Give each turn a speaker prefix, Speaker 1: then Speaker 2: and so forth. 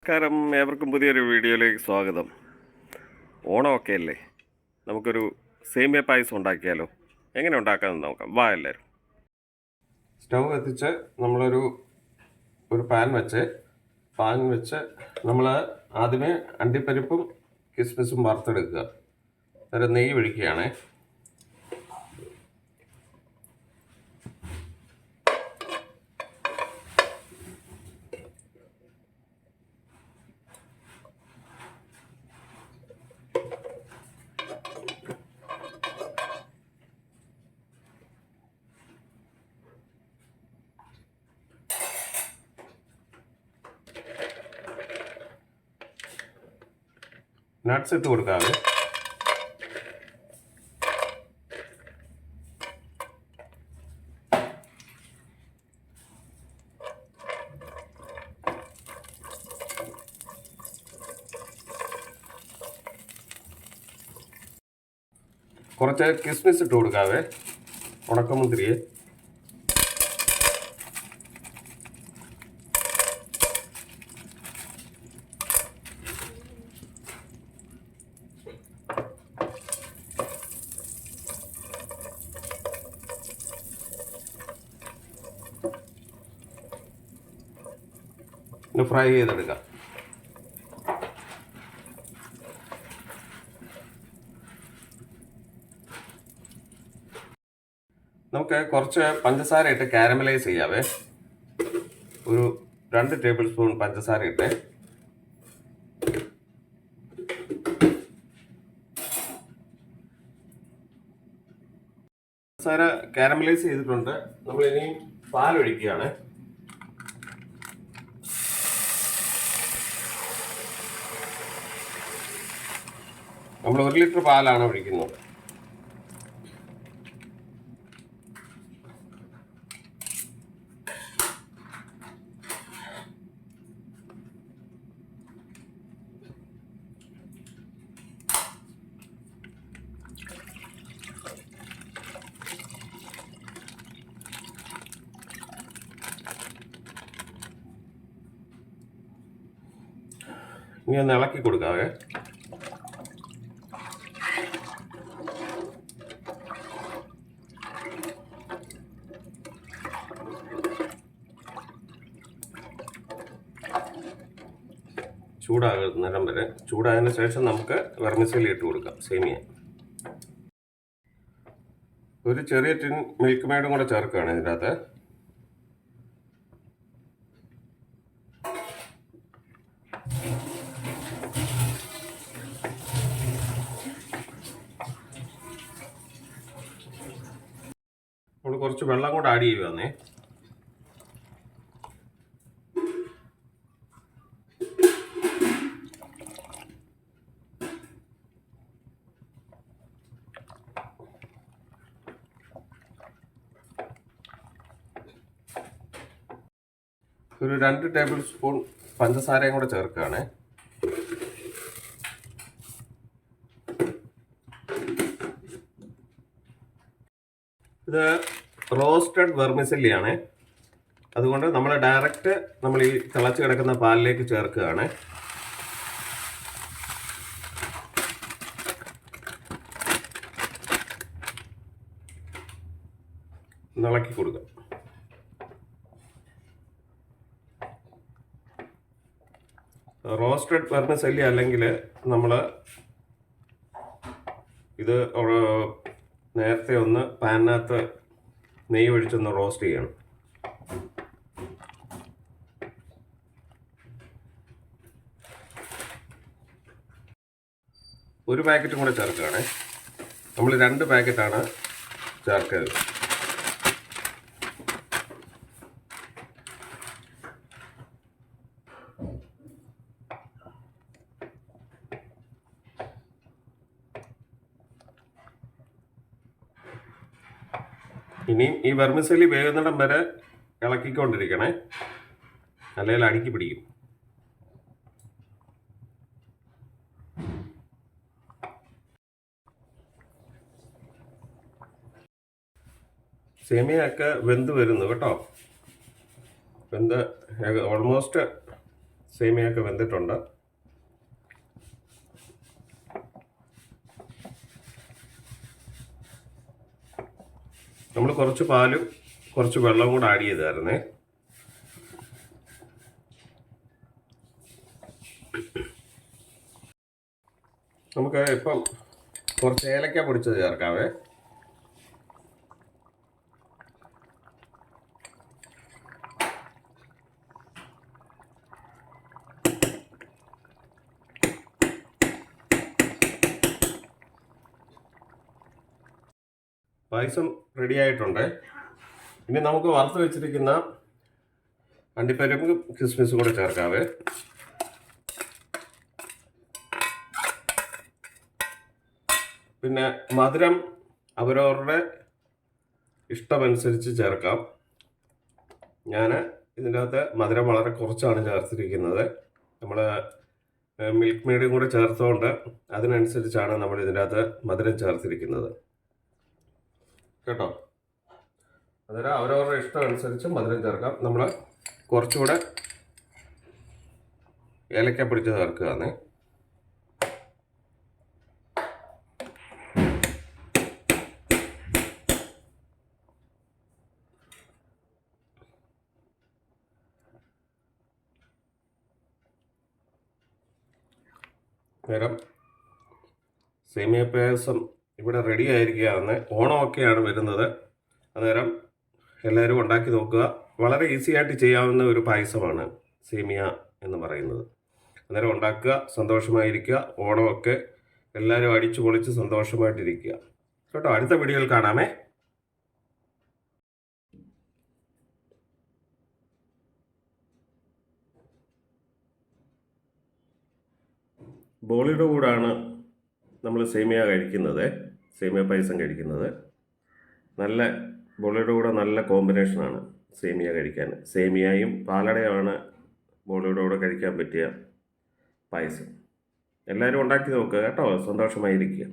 Speaker 1: നമസ്കാരം, ഏവർക്കും പുതിയൊരു വീഡിയോയിലേക്ക് സ്വാഗതം. ഓണമൊക്കെ അല്ലേ, നമുക്കൊരു സേമിയ പായസം ഉണ്ടാക്കിയാലോ? എങ്ങനെ ഉണ്ടാക്കാമെന്ന് നോക്കാം. വാ എല്ലാവരും. സ്റ്റൗ കത്തിച്ച് നമ്മളൊരു പാൻ വെച്ച് നമ്മൾ ആദ്യമേ അണ്ടിപ്പരിപ്പും കിസ്മിസും വറുത്തെടുക്കുക. അന്നേരം നെയ്യ് ഒഴിക്കുകയാണേ. നട്ട്സ് ഇട്ട് കൊടുക്കാതെ കുറച്ച് കിസ്മിസ് ഇട്ട് കൊടുക്കാവേ, ഉണക്കമുന്തിരിയെ. ഫ്രൈ ചെയ്തെടുക്കാം. നമുക്ക് കുറച്ച് പഞ്ചസാര ഇട്ട് കാരമലൈസ് ചെയ്യാവേ. ഒരു 2 ടേബിൾ സ്പൂൺ പഞ്ചസാര ഇട്ട് പഞ്ചസാര കാരമലൈസ് ചെയ്തിട്ടുണ്ട്. നമ്മൾ ഇനി പാലൊഴിക്കുകയാണ്. നമ്മൾ 1 ലിറ്റർ പാലാണ് ഒഴിക്കുന്നത്. ഇനി ഒന്ന് ഇളക്കി കൊടുക്കാവേ. ചൂടാകുന്നിടം വരെ. ചൂടായതിനു ശേഷം നമുക്ക് വെർമിസെല്ലി ഇട്ട് കൊടുക്കാം. സേമിയ ഒരു ചെറിയ ടിൻ മിൽക്ക് മെയ്ഡും കൂടെ ചേർക്കുകയാണ് ഇതിൻ്റെ അകത്ത്. നമ്മൾ കുറച്ച് വെള്ളം കൂടെ ആഡ് ചെയ്യുവാന്നേ. ഒരു 2 ടേബിൾ സ്പൂൺ പഞ്ചസാരയും കൂടെ ചേർക്കുകയാണ്. ഇത് റോസ്റ്റഡ് വെർമിസെല്ലിയാണ്. അതുകൊണ്ട് നമ്മൾ ഡയറക്റ്റ് ഈ തിളച്ച് കിടക്കുന്ന പാലിലേക്ക് ചേർക്കുകയാണ്. ഇളക്കി കൊടുക്കുക. റോസ്റ്റഡ് വെർമിസെല്ലി അല്ലെങ്കിൽ നമ്മൾ ഇത് നേരത്തെ ഒന്ന് പാനിനകത്ത് നെയ്യ് ഒഴിച്ചൊന്ന് റോസ്റ്റ് ചെയ്യണം. ഒരു പാക്കറ്റും കൂടെ ചേർക്കുകയാണ്. നമ്മൾ 2 പാക്കറ്റാണ് ചേർക്കുന്നത്. ഇനിയും ഈ വെർമിസെല്ലി വേകുന്നിടം വരെ ഇളക്കിക്കൊണ്ടിരിക്കണേ, അല്ലെങ്കിൽ അടുക്കി പിടിക്കും. സേമിയൊക്കെ വെന്ത് വരുന്നു കേട്ടോ. വെന്ത് ഓൾമോസ്റ്റ് സേമിയൊക്കെ വെന്തിട്ടുണ്ട്. നമ്മൾ കുറച്ച് പാലും കുറച്ച് വെള്ളവും കൂടെ ആഡ് ചെയ്തായിരുന്നേ. നമുക്ക് ഇപ്പം കുറച്ച് ഏലക്ക പൊടിച്ചത് ചേർക്കാവേ. പായസം റെഡി ആയിട്ടുണ്ട്. ഇനി നമുക്ക് വറുത്ത് വെച്ചിരിക്കുന്ന അണ്ടിപ്പരിപ്പും കിസ്മിസും കൂടെ ചേർക്കാവേ. പിന്നെ മധുരം അവരവരുടെ ഇഷ്ടമനുസരിച്ച് ചേർക്കാം. ഞാൻ ഇതിൻ്റെ അകത്ത് മധുരം വളരെ കുറച്ചാണ് ചേർത്തിരിക്കുന്നത്. നമ്മൾ മിൽക്ക് മെയ്ഡും കൂടെ ചേർത്തുകൊണ്ട് അതിനനുസരിച്ചാണ് നമ്മൾ ഇതിൻ്റെ അകത്ത് മധുരം ചേർത്തിരിക്കുന്നത് കേട്ടോ. അന്നേരം അവരവരുടെ ഇഷ്ടം അനുസരിച്ച് മധുരം ചേർക്കാം. നമ്മൾ കുറച്ചുകൂടെ ഏലക്ക പിടിച്ച് ചേർക്കുകയാണ്. നേരം സേമിയ പായസം ഇവിടെ റെഡി ആയിരിക്കുകയാണ്. ഓണമൊക്കെയാണ് വരുന്നത്. അന്നേരം എല്ലാവരും ഉണ്ടാക്കി നോക്കുക. വളരെ ഈസി ആയിട്ട് ചെയ്യാവുന്ന ഒരു പായസമാണ് സേമിയ എന്ന് പറയുന്നത്. അന്നേരം ഉണ്ടാക്കുക, സന്തോഷമായിരിക്കുക. ഓണമൊക്കെ എല്ലാവരും അടിച്ചു പൊളിച്ച് സന്തോഷമായിട്ടിരിക്കുക കേട്ടോ. അടുത്ത വീഡിയോയിൽ കാണാമേ. ബോളിയുടെ കൂടാണ് നമ്മൾ സേമിയ കഴിക്കുന്നത്, സേമിയ പായസം കഴിക്കുന്നത്. നല്ല ബോളിയുടെ കൂടെ നല്ല കോമ്പിനേഷനാണ് സേമിയ കഴിക്കാൻ. സേമിയയും പാലടയുമാണ് ബോളിയുടെ കൂടെ കഴിക്കാൻ പറ്റിയ പായസം. എല്ലാവരും ഉണ്ടാക്കി നോക്കുക കേട്ടോ. സന്തോഷമായിരിക്കുക.